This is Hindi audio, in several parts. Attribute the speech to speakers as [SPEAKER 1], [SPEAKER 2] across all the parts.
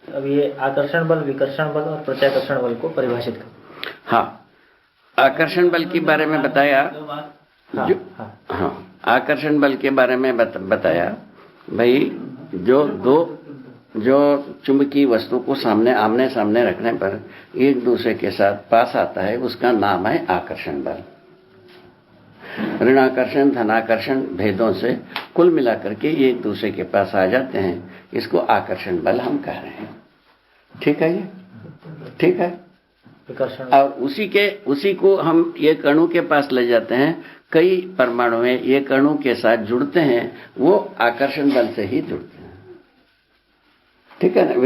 [SPEAKER 1] अब ये आकर्षण बल, विकर्षण बल और प्रत्याकर्षण बल को परिभाषित करो।
[SPEAKER 2] हाँ, आकर्षण बल के बारे में बताया। हाँ, आकर्षण बल के बारे में बताया भाई, जो चुंबकीय वस्तु को आमने सामने रखने पर एक दूसरे के साथ पास आता है, उसका नाम है आकर्षण बल। ऋणाकर्षण, धनाकर्षण भेदों से कुल मिलाकर के एक दूसरे के पास आ जाते हैं, इसको आकर्षण बल हम कह रहे हैं। ठीक है, ये ठीक है। और उसी को हम एक अणु के पास ले जाते हैं, कई परमाणु में एक अणु के साथ जुड़ते हैं, वो आकर्षण बल से ही जुड़ते हैं। ठीक है ना।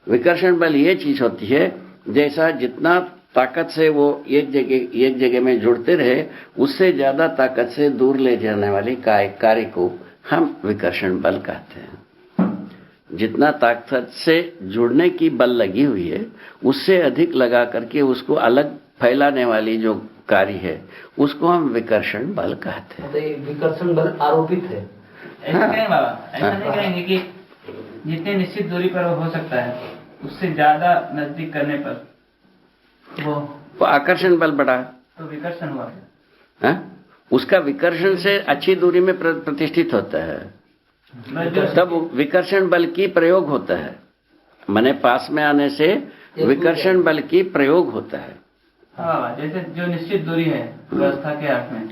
[SPEAKER 2] विकर्षण बल ये चीज होती है, जैसा जितना ताकत से वो एक जगह में जुड़ते रहे, उससे ज्यादा ताकत से दूर ले जाने वाली कार्य को हम विकर्षण बल कहते हैं। जितना ताकत से जुड़ने की बल लगी हुई है, उससे अधिक लगा करके उसको अलग फैलाने वाली जो कार्य है, उसको हम विकर्षण बल कहते हैं।
[SPEAKER 1] विकर्षण बल आरोपित है।
[SPEAKER 3] ऐसा कहेंगे बाबा, ऐसा नहीं कहेंगे कि जितने निश्चित दूरी पर वो हो सकता है, उससे ज्यादा नजदीक करने पर वो
[SPEAKER 2] आकर्षण बल बढ़ा,
[SPEAKER 3] तो विकर्षण हुआ
[SPEAKER 2] है। उसका विकर्षण से अच्छी दूरी में प्रतिष्ठित होता है, तब विकर्षण बल की प्रयोग होता है। माने पास में आने से विकर्षण बल की प्रयोग होता है।
[SPEAKER 3] हाँ, जैसे जो निश्चित दूरी है व्यवस्था के अर्थ में,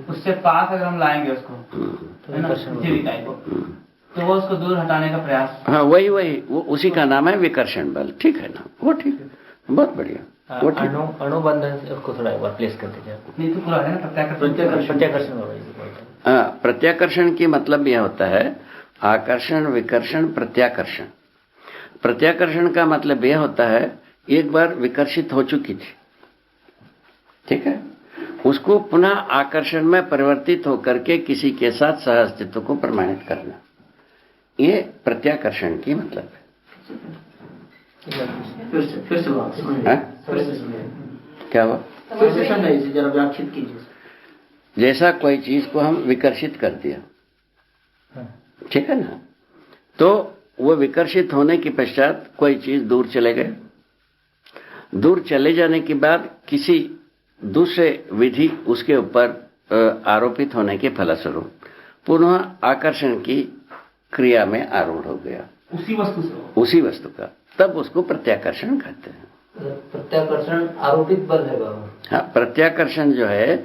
[SPEAKER 3] उससे पास अगर हम लाएंगे उसको, है ना, किसी भी इकाई को, तो वो उसको दूर हटाने का प्रयास।
[SPEAKER 2] हाँ, वही वो उसी का नाम है विकर्षण बल। ठीक है ना, वो ठीक है, बहुत बढ़िया।
[SPEAKER 1] अणुबंधन से उसको थोड़ा एक बार प्लेस कर दीजिए।
[SPEAKER 3] नहीं तो पूरा है ना, प्रत्याकर्षण।
[SPEAKER 2] प्रत्याकर्षण की मतलब यह होता है आकर्षण, विकर्षण, प्रत्याकर्षण। प्रत्याकर्षण का मतलब यह होता है एक बार विकर्षित हो चुकी थी, ठीक है, उसको पुनः आकर्षण में परिवर्तित होकर के किसी के साथ सह अस्तित्व को प्रमाणित करना, ये प्रत्याकर्षण की मतलब है।
[SPEAKER 1] फिर से
[SPEAKER 2] क्या हुआ?
[SPEAKER 1] जरा व्याख्यात कीजिए।
[SPEAKER 2] जैसा कोई चीज को हम विकर्षित कर दिया, ठीक है ना, तो वो विकर्षित होने के पश्चात कोई चीज दूर चले गए। दूर चले जाने के बाद किसी दूसरे विधि उसके ऊपर आरोपित होने के फलस्वरूप पुनः आकर्षण की क्रिया में आरूढ़ हो गया उसी वस्तु का, तब उसको प्रत्याकर्षण कहते हैं।
[SPEAKER 1] प्रत्याकर्षण आरोपित बल है बाबा।
[SPEAKER 2] हाँ, प्रत्याकर्षण जो है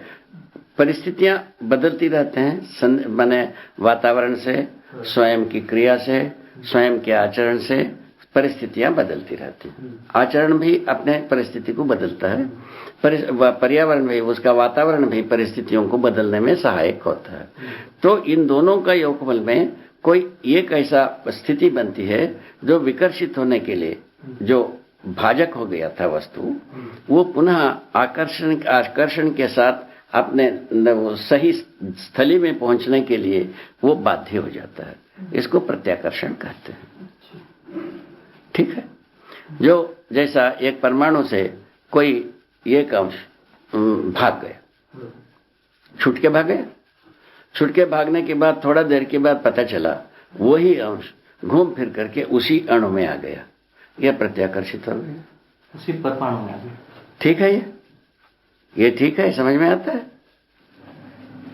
[SPEAKER 2] परिस्थितियां बदलती रहते हैं, माने वातावरण से, स्वयं की क्रिया से, स्वयं के आचरण से परिस्थितियां बदलती रहती हैं। आचरण भी अपने परिस्थिति को बदलता है, पर्यावरण भी, उसका वातावरण भी परिस्थितियों को बदलने में सहायक होता है। तो इन दोनों का योगफल में कोई एक ऐसा स्थिति बनती है जो विकर्षित होने के लिए जो भाजक हो गया था वस्तु, वो पुनः आकर्षण के साथ अपने सही स्थली में पहुंचने के लिए वो बाध्य हो जाता है। इसको प्रत्याकर्षण कहते हैं। ठीक है। जो जैसा एक परमाणु से कोई एक अंश भाग गया, छूट के भागने के बाद थोड़ा देर के बाद पता चला वही अंश घूम फिर करके उसी अणु में आ गया, यह प्रत्याकर्षित हो गया,
[SPEAKER 1] उसी परमाणु में आ गया।
[SPEAKER 2] ठीक है, ये ठीक है, समझ में आता है?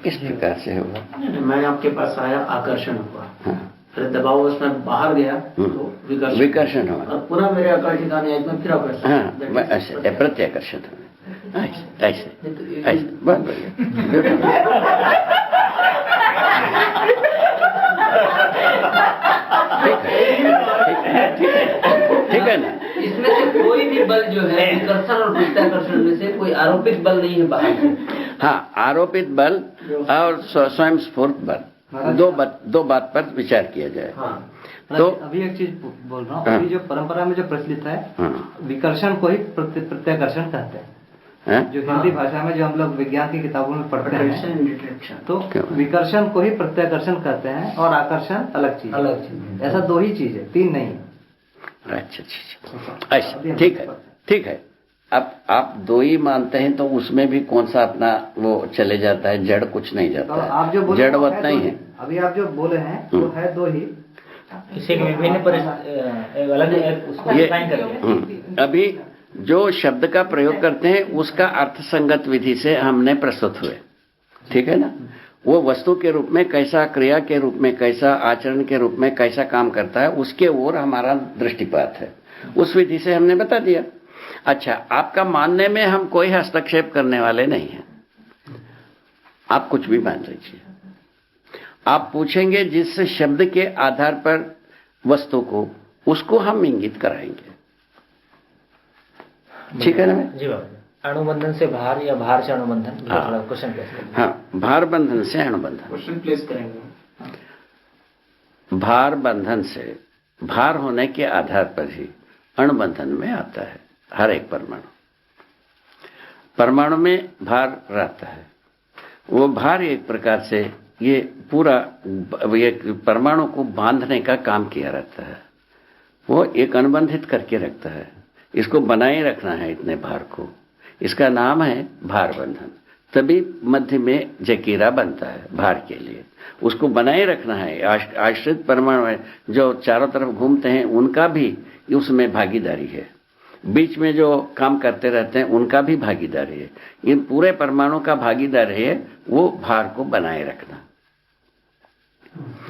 [SPEAKER 2] इस प्रकार से होगा।
[SPEAKER 1] मैं आपके पास आया, आकर्षण हुआ, फिर दबाव उसमें बाहर गया तो
[SPEAKER 2] विकर्षण हुआ,
[SPEAKER 1] और पुनः मेरे आकार ठिकाने आए तो फिर आकर्षण।
[SPEAKER 2] हाँ, ऐसे प्रत्याकर्षण हुआ, ऐसे बहुत बढ़िया। ठीक है ना।
[SPEAKER 1] इसमें से कोई भी बल जो है विकर्षण और प्रत्याकर्षण में से कोई आरोपित बल नहीं है बाहर।
[SPEAKER 2] हाँ, आरोपित बल और स्वयं स्फूर्त बल, दो बात पर विचार किया जाए।
[SPEAKER 1] हाँ।
[SPEAKER 4] तो अभी एक चीज बोल रहा हूँ, अभी जो परंपरा में जो प्रचलित है, विकर्षण को ही प्रत्याकर्षण कहते हैं। जो हिंदी भाषा में जो हम लोग विज्ञान की किताबों में पढ़ते हैं, तो विकर्षण को ही प्रत्याकर्षण कहते हैं और आकर्षण अलग चीज। ऐसा दो ही चीज है, तीन नहीं है।
[SPEAKER 2] अच्छा, ऐसा ठीक है। अब आप दो ही मानते हैं तो उसमें भी कौन सा अपना वो चले जाता है, जड़ कुछ नहीं जाता है।
[SPEAKER 4] आप जो बोले
[SPEAKER 2] जड़वत नहीं है।
[SPEAKER 4] अभी आप जो बोले हैं वो है दो ही।
[SPEAKER 5] इसे विभिन्न अलग उसको डिफाइन करेंगे।
[SPEAKER 2] अभी जो शब्द का प्रयोग करते हैं उसका अर्थ संगत विधि से हमने प्रस्तुत हुए, ठीक है ना। वो वस्तु के रूप में कैसा, क्रिया के रूप में कैसा, आचरण के रूप में कैसा काम करता है, उसके ओर हमारा दृष्टिपात है, उस विधि से हमने बता दिया। अच्छा, आपका मानने में हम कोई हस्तक्षेप करने वाले नहीं हैं, आप कुछ भी मान लीजिए। आप पूछेंगे जिस शब्द के आधार पर वस्तु को, उसको हम इंगित कराएंगे, ठीक है ना।
[SPEAKER 5] जी बाबा, अणुबंधन से भार या भार से अणुबंधन, क्वेश्चन प्लेस करेंगे।
[SPEAKER 2] हाँ, भार बंधन से अणुबंधन,
[SPEAKER 3] क्वेश्चन प्लेस करेंगे।
[SPEAKER 2] भार बंधन से, भार होने के आधार पर ही अणुबंधन में आता है। हर एक परमाणु में भार रहता है। वो भार एक प्रकार से ये पूरा ये परमाणु को बांधने का काम किया रहता है, वो एक अनुबंधित करके रखता है, इसको बनाए रखना है इतने भार को, इसका नाम है भार बंधन। तभी मध्य में जकीरा बनता है भार के लिए, उसको बनाए रखना है। आश्रित परमाणु है जो चारों तरफ घूमते हैं, उनका भी उसमें भागीदारी है, बीच में जो काम करते रहते हैं उनका भी भागीदारी है। इन पूरे परमाणु का भागीदारी है वो भार को बनाए रखना।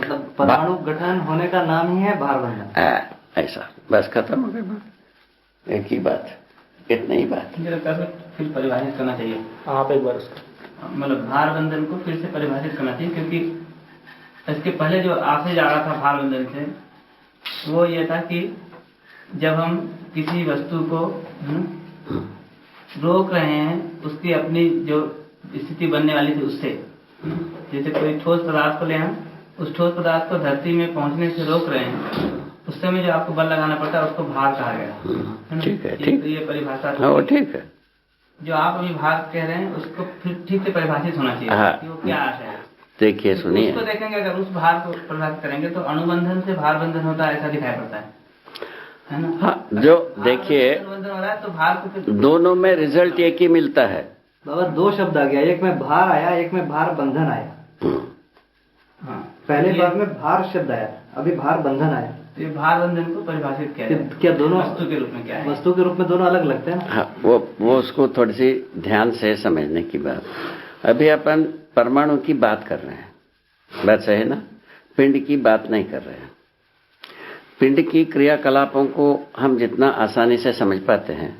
[SPEAKER 4] मतलब परमाणु गठन होने का नाम ही है भार बंधन।
[SPEAKER 2] ऐसा, बस खत्म हो गई बात, एक ही बात, इतनी ही बात।
[SPEAKER 3] फिर परिभाषित करना चाहिए
[SPEAKER 5] आप एक बार उसको,
[SPEAKER 3] मतलब भार बंधन को फिर से परिभाषित करना चाहिए, क्योंकि इसके पहले जो आपसे जा रहा था भार बंधन से, वो ये था कि जब हम किसी वस्तु को रोक रहे हैं उसकी अपनी जो स्थिति बनने वाली थी उससे, जैसे कोई ठोस पदार्थ को ले, हम उस ठोस पदार्थ को धरती में पहुंचने से रोक रहे हैं, उस समय जो आपको बल लगाना पड़ता है उसको भार कहा गया।
[SPEAKER 2] ठीक है, ठीक,
[SPEAKER 3] ये परिभाषा
[SPEAKER 2] ठीक है।
[SPEAKER 3] जो आप अभी भार कह रहे हैं उसको फिर ठीक से परिभाषित होना चाहिए।
[SPEAKER 2] हाँ,
[SPEAKER 3] कि वो क्या है।
[SPEAKER 2] देखिए सुनिए,
[SPEAKER 3] उसको देखेंगे, अगर उस भार को परिभाषित करेंगे तो अणुबंधन से भार बंधन होता है, ऐसा दिखाई पड़ता है ना।
[SPEAKER 2] हाँ, जो देखिए
[SPEAKER 3] बंधन हो रहा है तो भार को फिर
[SPEAKER 2] दोनों में रिजल्ट एक ही मिलता है।
[SPEAKER 4] बाबा दो शब्द आ गया, एक में भार आया, एक में भार बंधन आया।
[SPEAKER 3] हाँ,
[SPEAKER 4] पहले बार में भार शब्द आया, अभी भार बंधन आया।
[SPEAKER 3] तो ये भार बंधन को परिभाषित किया जाए।
[SPEAKER 4] क्या दोनों
[SPEAKER 3] वस्तु के रूप में क्या है?
[SPEAKER 4] वस्तु के रूप में दोनों अलग लगते हैं ना।
[SPEAKER 2] हाँ, वो उसको थोड़ी सी ध्यान से समझने की बात। अभी अपन परमाणु की बात कर रहे हैं, बात सही है ना, पिंड की बात नहीं कर रहे हैं। पिंड की क्रियाकलापों को हम जितना आसानी से समझ पाते हैं,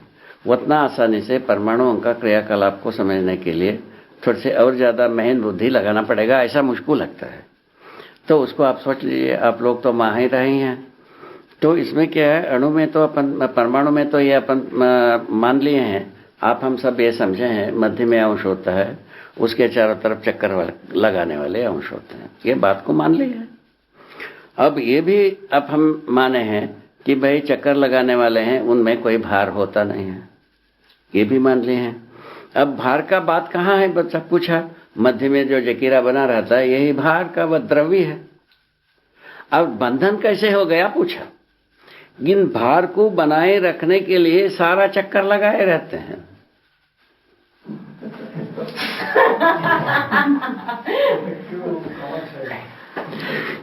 [SPEAKER 2] उतना आसानी से परमाणुओं का क्रियाकलाप को समझने के लिए थोड़ी से और ज़्यादा महीन बुद्धि लगाना पड़ेगा, ऐसा मुझको लगता है। तो उसको आप सोच लीजिए, आप लोग तो माहिर रहे हैं। तो इसमें क्या है, अणु में तो अपन, परमाणु में तो ये अपन मान लिए हैं, आप हम सब ये समझे हैं, मध्य में अंश होता है, उसके चारों तरफ चक्कर लगाने वाले अंश होते हैं, ये बात को मान लिए हैं। अब ये भी अब हम माने हैं कि भाई चक्कर लगाने वाले हैं, उनमें कोई भार होता नहीं है, ये भी मान लिए हैं। अब भार का बात कहाँ है, बच्चा पूछा, मध्य में जो जकीरा बना रहता है यही भार का वह द्रव्य है। अब बंधन कैसे हो गया पूछा, इन भार को बनाए रखने के लिए सारा चक्कर लगाए रहते हैं।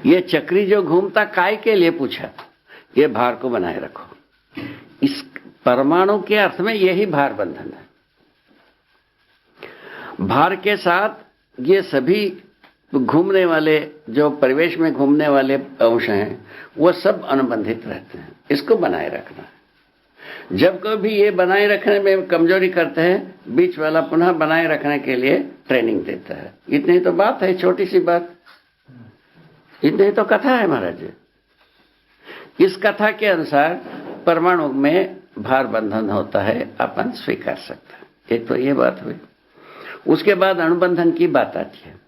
[SPEAKER 2] ये चक्री जो घूमता काय के लिए पूछा, ये भार को बनाए रखो। इस परमाणु के अर्थ में यही भार बंधन है। भार के साथ ये सभी घूमने वाले, जो परिवेश में घूमने वाले अंश हैं, वो सब अनुबंधित रहते हैं, इसको बनाए रखना है। जब कभी ये बनाए रखने में कमजोरी करते हैं, बीच वाला पुनः बनाए रखने के लिए ट्रेनिंग देता है। इतनी तो बात है, छोटी सी बात, इतनी तो कथा है महाराज जी। इस कथा के अनुसार परमाणु में भार बंधन होता है, अपन स्वीकार सकते हैं। एक तो ये बात हुई। उसके बाद अणुबंधन की बात आती है।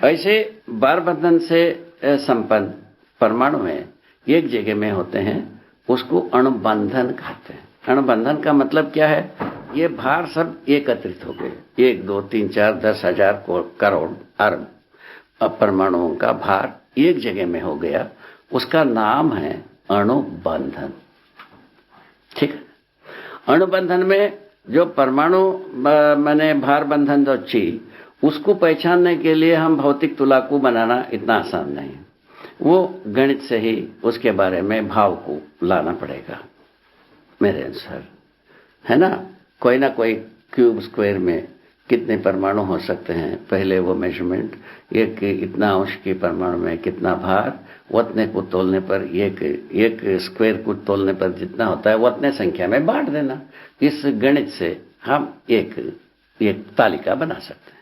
[SPEAKER 2] ऐसे भार बंधन से संपन्न परमाणु में एक जगह में होते हैं, उसको अणुबंधन कहते हैं। अणुबंधन का मतलब क्या है, ये भार सब एकत्रित हो गए, 1 2 3 4 10 हजार करोड़ अरब परमाणुओं का भार एक जगह में हो गया, उसका नाम है अणुबंधन। ठीक है। अणुबंधन में जो परमाणु माने भार बंधन जो चीज, उसको पहचानने के लिए हम भौतिक तुलाकू बनाना इतना आसान नहीं है। वो गणित से ही उसके बारे में भाव को लाना पड़ेगा मेरे अनुसार, है ना। कोई ना कोई क्यूब स्क्वायर में कितने परमाणु हो सकते हैं, पहले वो मेजरमेंट, एक इतना अंश के परमाणु में कितना भार, उतने को तोलने पर एक स्क्वायर को तोलने पर जितना होता है वो उतने संख्या में बांट देना। इस गणित से हम एक तालिका बना सकते हैं।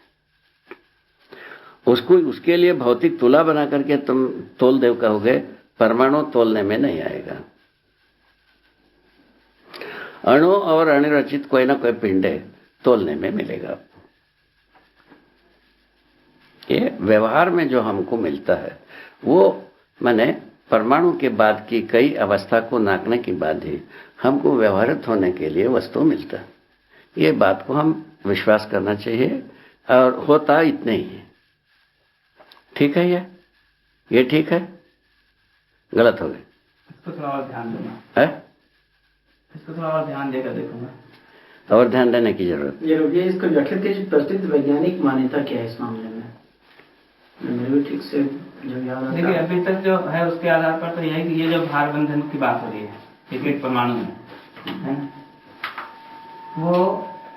[SPEAKER 2] उसके लिए भौतिक तुला बना करके तुम तोल देव कहोगे, परमाणु तोलने में नहीं आएगा। अणु और अणुरचित कोई ना कोई पिंड तोलने में मिलेगा आपको। ये व्यवहार में जो हमको मिलता है वो माने परमाणु के बाद की कई अवस्था को नापने के बाद ही हमको व्यवहारित होने के लिए वस्तु मिलता है। ये बात को हम विश्वास करना चाहिए, और होता इतने ही है। ठीक है, ये ठीक है, गलत हो गए,
[SPEAKER 3] इसको थोड़ा और ध्यान देना
[SPEAKER 2] है,
[SPEAKER 3] इसको थोड़ा और ध्यान देकर देखूंगा,
[SPEAKER 2] और ध्यान देने की जरूरत।
[SPEAKER 1] ये इसको जटिल की प्रसिद्ध वैज्ञानिक मान्यता क्या है इस मामले में? मेरे भी ठीक से जो याद आता है।
[SPEAKER 3] देखिए अभी तक जो है उसके आधार पर तो यह है कि ये जो भार बंधन की बात हो रही है एक परमाणु में, है ना, वो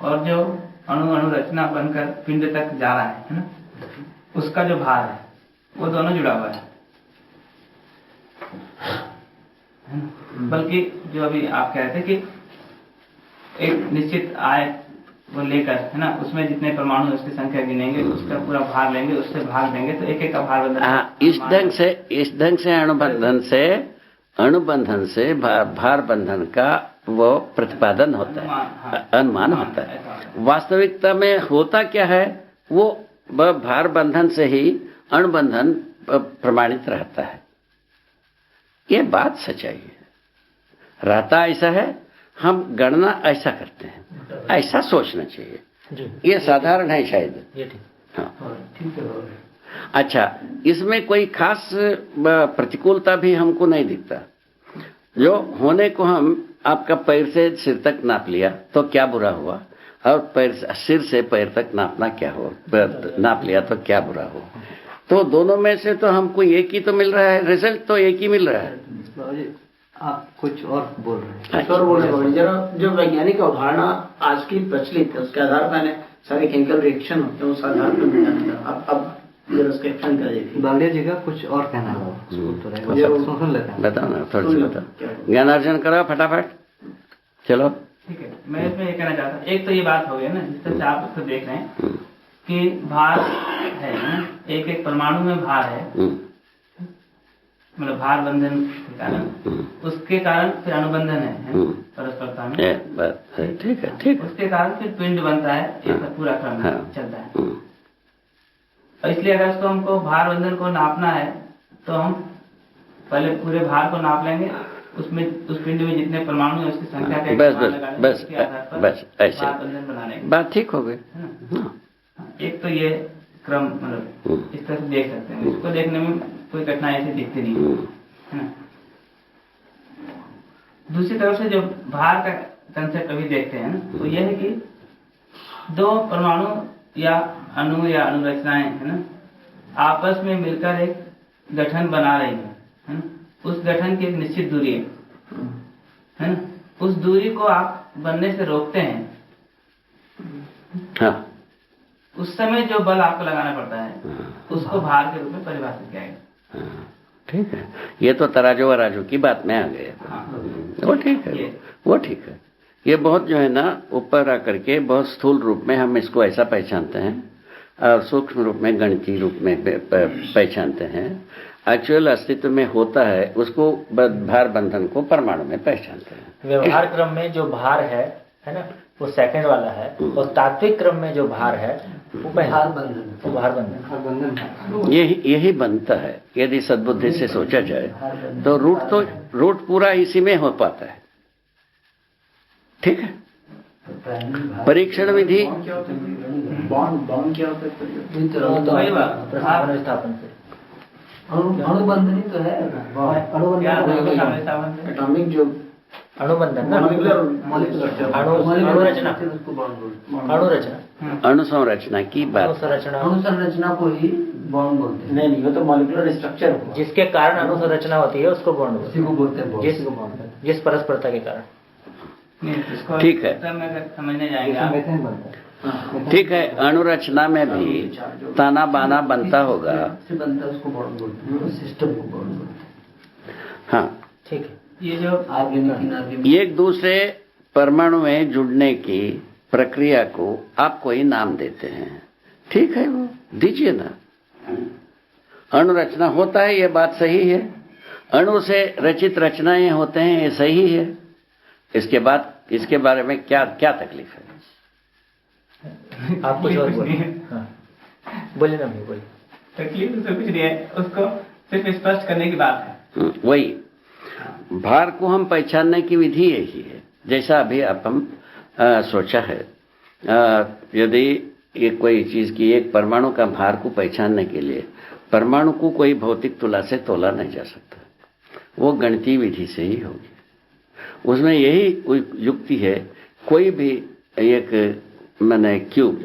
[SPEAKER 3] और जो अणु रचना बनकर पिंड तक जा रहा है ना, उसका जो भार है वो दोनों जुड़ा हुआ है ना? बल्कि जो अभी आप कह रहे थे कि एक निश्चित आय वो लेकर, है ना, उसमें जितने परमाणु उसकी संख्या गिनेंगे, उसका पूरा भार लेंगे, उससे भाग देंगे तो एक का भार बंधन।
[SPEAKER 2] इस ढंग से अणुबंधन से भार बंधन का वो प्रतिपादन होता है, अनुमान होता है। वास्तविकता में होता क्या है, वो भार बंधन से ही अणुबंधन प्रमाणित रहता है। ये बात सच्चाई है, रहता ऐसा है, हम गणना ऐसा करते हैं, ऐसा सोचना चाहिए। ये साधारण है शायद, हाँ
[SPEAKER 1] ठीक है।
[SPEAKER 2] अच्छा, इसमें कोई खास प्रतिकूलता भी हमको नहीं दिखता। जो होने को हम आपका पैर से सिर तक नाप लिया तो क्या बुरा हुआ, और सिर से पैर तक नापना क्या हो, नाप लिया तो क्या बुरा हो। तो दोनों में से तो हमको एक ही तो मिल रहा है, रिजल्ट तो एक ही मिल रहा है।
[SPEAKER 4] आप कुछ और बोल रहे हैं।
[SPEAKER 1] और बोल रहे जरा, जो वैज्ञानिक अवधारणा आज की प्रचलित है उसके आधार पर सारे केमिकल रिएक्शन होते हैं, उस आधार पर अब जरा उसका एक्शन कर देखिए।
[SPEAKER 4] बांग्ला जी का कुछ और कहना है, सुन लेते हैं।
[SPEAKER 2] बताओ ना, थोड़ा सा बताओ, ज्ञानार्जन करो फटाफट, चलो।
[SPEAKER 3] ठीक है, मैं इसमें ये कहना चाहता हूँ, एक तो ये बात हो गई ना, जिस तरह से आप उसको देख रहे हैं कि भार है ना, एक परमाणु में भार है, मतलब भार बंधन के कारण, उसके कारण फिर अनुबंधन है परस्परता में,
[SPEAKER 2] ठीक है।
[SPEAKER 3] उसके कारण फिर पिंड बनता है, ये पूरा क्रम चलता है। और इसलिए अगर उसको हमको भार बंधन को नापना है तो हम पहले पूरे भार को नाप लेंगे, उसमें उस पिंड में जितने परमाणु है उसकी संख्या का
[SPEAKER 2] बस ऐसे
[SPEAKER 3] भार बंधन बना लेंगे,
[SPEAKER 2] बात ठीक हो गई।
[SPEAKER 3] एक तो ये क्रम मतलब इस तरह से देख सकते हैं, इसको देखने में कोई कठिनाई ऐसी दिखती नहीं है ना। दूसरी तरफ से जो भार का कंसेप्ट अभी देखते हैं ना, तो यह है कि दो परमाणु या अणु या अणुरचनाएं है ना, आपस में मिलकर एक गठन बना रही है ना, उस गठन की एक निश्चित दूरी है ना, उस दूरी को आप बनने से रोकते हैं,
[SPEAKER 2] हाँ।
[SPEAKER 3] उस समय जो बल आपको लगाना पड़ता है उसको भार के रूप में परिभाषित किया गया।
[SPEAKER 2] ठीक है, ये तो तराजू वराजू की बात में आ गए। वो ठीक है, वो ठीक है। ये बहुत जो है ना ऊपर आकर के बहुत स्थूल रूप में हम इसको ऐसा पहचानते हैं, और सूक्ष्म रूप में गणितीय रूप में पहचानते हैं। एक्चुअल अस्तित्व में होता है उसको भार बंधन को परमाणु में पहचानते हैं।
[SPEAKER 5] व्यवहार क्रम में जो भार है ना, वो सेकंड वाला है, और तात्विक क्रम में जो भार है वो भार बंधन
[SPEAKER 2] यही बनता है। यदि सद्बुद्धि से सोचा जाए तो रूट पूरा इसी में हो पाता है। ठीक है, परीक्षण विधि
[SPEAKER 1] बॉन्ड क्या होता है? अणुबंधन तो है, एटॉमिक जो
[SPEAKER 5] अणुबंधन,
[SPEAKER 2] अणु संरचना की बात,
[SPEAKER 1] अणु संरचना को ही
[SPEAKER 4] बॉन्ड बोलते हैं।
[SPEAKER 1] नहीं, वो तो मॉलिक्यूलर स्ट्रक्चर हुआ।
[SPEAKER 5] जिसके कारण अनुसंरचना होती है उसको बॉन्ड बोलते
[SPEAKER 4] उसी को बोलते हैं
[SPEAKER 5] हैं।
[SPEAKER 4] बॉन्ड।
[SPEAKER 5] जिस परस्परता के कारण।
[SPEAKER 3] नहीं, इसको
[SPEAKER 2] ठीक है।
[SPEAKER 3] सब में अगर समझने जाएंगे आप,
[SPEAKER 4] मीथेन बनता है।
[SPEAKER 2] ठीक है, अणुरचना में भी ताना बाना बनता होगा।
[SPEAKER 4] से बनता है उसको बॉन्ड बोलते हैं, सिस्टम को बॉन्ड बोलते हैं।
[SPEAKER 2] हाँ,
[SPEAKER 5] ठीक है।
[SPEAKER 3] ये जो
[SPEAKER 4] ऑर्गेनिक
[SPEAKER 2] एक दूसरे परमाणु में जुड़ने की प्रक्रिया को आप कोई नाम देते हैं, ठीक है, वो दीजिए ना। अणुरचना होता है, ये बात सही है। अणु से रचित रचनाएं होते हैं, ये सही है। इसके बाद इसके बारे में क्या क्या तकलीफ है?
[SPEAKER 5] आप कुछ और बोलिए। हाँ, बोलिए ना भाई, बोलिए।
[SPEAKER 3] तकलीफ तो कुछ नहीं है, उसको सिर्फ स्पष्ट करने की बात है।
[SPEAKER 2] वही भार को हम पहचानने की विधि यही है। जैसा अभी आप हम सोचा है, यदि ये कोई चीज की एक परमाणु का भार को पहचानने के लिए परमाणु को कोई भौतिक तुला से तोला नहीं जा सकता, वो गणितीय विधि से ही होगी। उसमें यही कोई युक्ति है। कोई भी एक मैंने क्यूब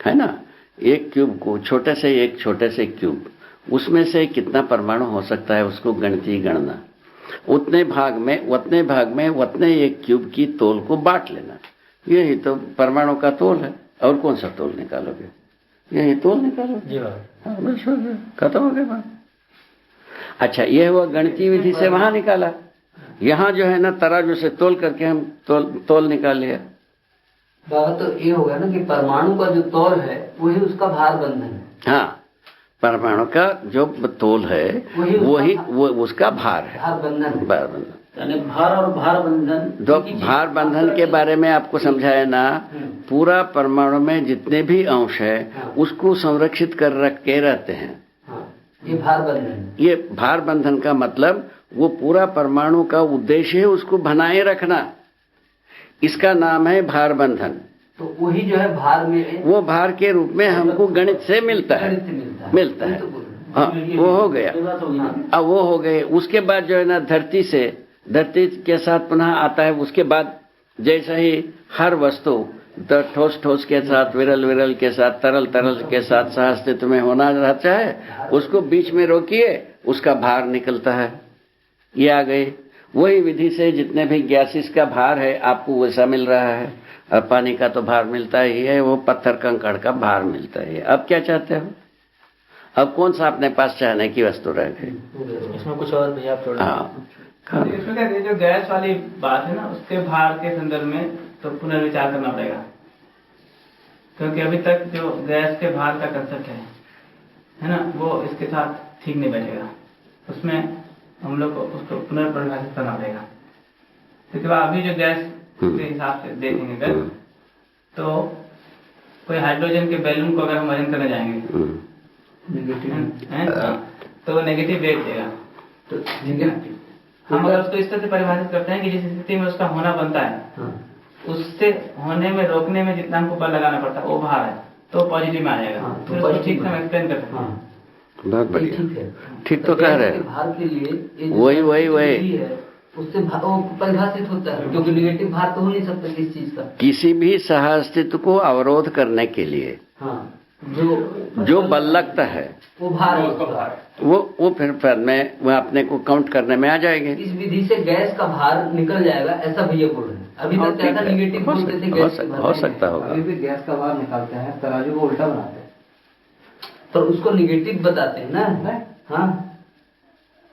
[SPEAKER 2] है ना, एक क्यूब को छोटे से क्यूब, उसमें से कितना परमाणु हो सकता है, उसको गणितीय गणना उतने भाग में उतने एक क्यूब की तोल को बांट लेना। यही तो परमाणु का तोल है। और कौन सा तोल निकालोगे? यही तोल निकालोगे।
[SPEAKER 5] जी बाबा।
[SPEAKER 2] हाँ, बस हो गया, खत्म हो गया बात। अच्छा, यह हुआ गणितीय विधि से वहां निकाला। यहाँ जो है ना, तराजू से तोल करके हम तोल निकाल लिया।
[SPEAKER 4] बाबा तो ये होगा ना कि परमाणु का जो तौल है वही उसका भार बंधन है।
[SPEAKER 2] हाँ, परमाणु का जो तोल है वही वो उसका भार है,
[SPEAKER 4] भार बंधन है।
[SPEAKER 2] भार बंधन।
[SPEAKER 1] यानी भार और भार बंधन,
[SPEAKER 2] दो भार बंधन के बारे में आपको समझाया ना। पूरा परमाणु में जितने भी अंश है उसको संरक्षित कर रख के रहते हैं।
[SPEAKER 4] ये भार बंधन है।
[SPEAKER 2] ये भार बंधन का मतलब वो पूरा परमाणु का उद्देश्य है उसको बनाए रखना। इसका नाम है भार बंधन।
[SPEAKER 4] तो वही जो है भार में,
[SPEAKER 2] वो भार के रूप में हमको गणित से मिलता है। हाँ, वो हो गया। अब वो हो गए। उसके बाद जो है ना, धरती के साथ पुनः आता है। उसके बाद जैसे ही हर वस्तु ठोस के साथ, विरल के साथ, तरल के साथ सह अस्तित्व में होना रहता है, उसको बीच में रोकिए, उसका भार निकलता है। ये आ गई। वही विधि से जितने भी गैसेस का भार है आपको वैसा मिल रहा है। अब पानी का तो भार मिलता ही है, वो पत्थर कंकड़ का भार मिलता है। अब क्या चाहते हो? अब कौन सा अपने पास चाहने की वस्तु रह गई?
[SPEAKER 5] इसमें कुछ और भी आप जोड़ें।
[SPEAKER 2] हाँ,
[SPEAKER 3] इसमें क्या जो गैस वाली बात है ना, उसके भार के संदर्भ में तो पुनर्विचार करना पड़ेगा, क्योंकि अभी तक जो गैस के भार का कंसेप्ट है ना, वो इसके साथ ठीक नहीं बैठेगा। उसमें हम लोग को उसको पुनर्परिभाषित करना पड़ेगा। क्योंकि अभी जो गैस के हिसाब से देखेंगे गैस, तो कोई हाइड्रोजन के बैलून को अगर हम वजन करने जाएंगे तो वो नेगेटिव वेट देगा। तो हम अगर उसको इस तरह से परिभाषित करते हैं कि जिस स्थिति में उसका होना बनता है, उससे होने में रोकने में जितना हमको बल लगाना पड़ता है वो भार है, तो पॉजिटिव में आ जाएगा। फिर उसको ठीक से हम एक्सप्लेन कर सकते हैं।
[SPEAKER 2] बहुत बढ़िया, ठीक तो कह रहे हैं।
[SPEAKER 4] भार के लिए
[SPEAKER 2] वही
[SPEAKER 4] उससे परिभाषित होता है, क्योंकि निगेटिव भार तो हो नहीं सकता किस चीज का।
[SPEAKER 2] किसी भी सह अस्तित्व को अवरोध करने के लिए जो बल लगता है
[SPEAKER 4] वो भार है उसका।
[SPEAKER 2] वो फिर में वो अपने को काउंट करने में आ जाएंगे।
[SPEAKER 4] इस विधि से गैस का भार निकल जाएगा, ऐसा भैया बोल रहे हैं। अभी तक क्या था, निगेटिव बोलते थे, गैस
[SPEAKER 2] हो सकता होगा।
[SPEAKER 4] अभी भी गैस का भार निकालते हैं, तराजू को उल्टा बनाते हैं तो उसको निगेटिव बताते हैं ना। हाँ,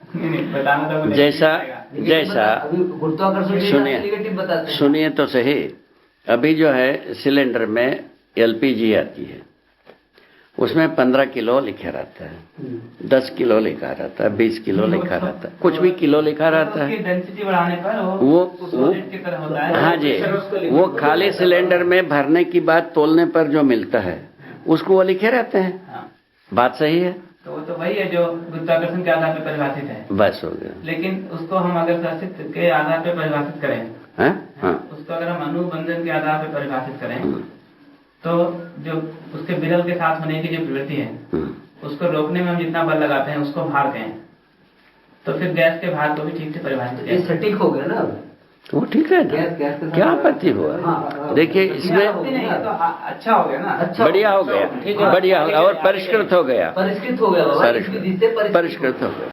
[SPEAKER 3] बताना तो
[SPEAKER 2] जैसा
[SPEAKER 4] गुरुत्वाकर्षण
[SPEAKER 2] सुनिए तो सही। अभी जो है सिलेंडर में LPG आती है, उसमें 15 किलो लिखा रहता है, 10 किलो लिखा रहता है, 20 किलो लिखा रहता है, कुछ भी किलो लिखा रहता है।
[SPEAKER 3] डेंसिटी बढ़ाने पर
[SPEAKER 2] वो
[SPEAKER 3] की तरह होता है।
[SPEAKER 2] हाँ जी, वो खाली सिलेंडर में भरने की बात तोलने पर जो मिलता है उसको वो लिखे रहते हैं। बात सही है।
[SPEAKER 3] तो वो तो वही है जो गुरुत्वाकर्षण के आधार पर परिभाषित है।
[SPEAKER 2] बस हो गया।
[SPEAKER 3] लेकिन उसको हम अगर शासित के आधार पर परिभाषित करें, उसको अगर हम अनुबंधन के आधार पर परिभाषित करें, तो जो उसके विरल के साथ होने की जो प्रवृत्ति है उसको रोकने में हम जितना बल लगाते हैं उसको भार कहें, तो फिर गैस के भार को भी ठीक से परिभाषित करें।
[SPEAKER 4] सटीक हो गया ना।
[SPEAKER 2] तो वो ठीक है ना, क्या आपत्ति हुआ? देखिए इसमें
[SPEAKER 4] अच्छा हो गया ना,
[SPEAKER 2] बढ़िया हो गया, बढ़िया हो गया और परिष्कृत हो गया,
[SPEAKER 4] परिष्कृत हो गया,
[SPEAKER 2] परिष्कृत हो गया।